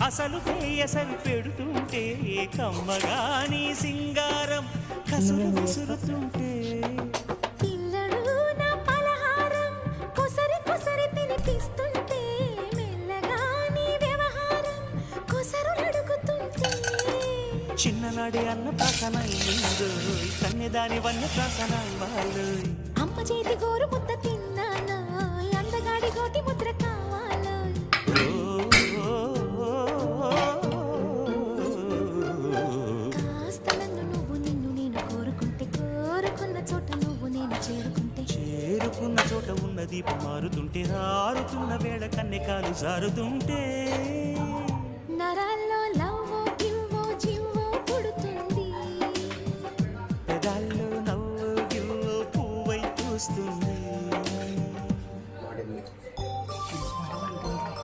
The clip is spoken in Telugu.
అసలు కేయసలు పెడుతుంటే కమ్మగాని సింగారం కసురు విసురుతుంటే పిల్లడు నా పలహారం కొసరి కొసరి తినిపిస్తుంటే మెల్లగా నీ వ్యవహారం కొసరు అడుగుతుంటే చిన్ననాడే అన్న ప్రాసన అయ్యిందో కన్నెదాని వన్న ప్రాసన వాళ్ళు అమ్మ చేతి గోరు ముద్ద తిన్నాను అందగాడి గోటి ముద్ర కావాలో కాస్త నన్ను నువ్వు నిన్ను నేను కోరుకుంటే కోరుకున్న చోట నువ్వు నేను చేరుకుంటే చేరుకున్న చోట ఉన్న దీపం మారుతుంటే రారుతున్న వేళ కన్నెకాలు జారుతుంటే నరాల్లో లవ్వో గివ్వో జివ్వో పుడుతుంది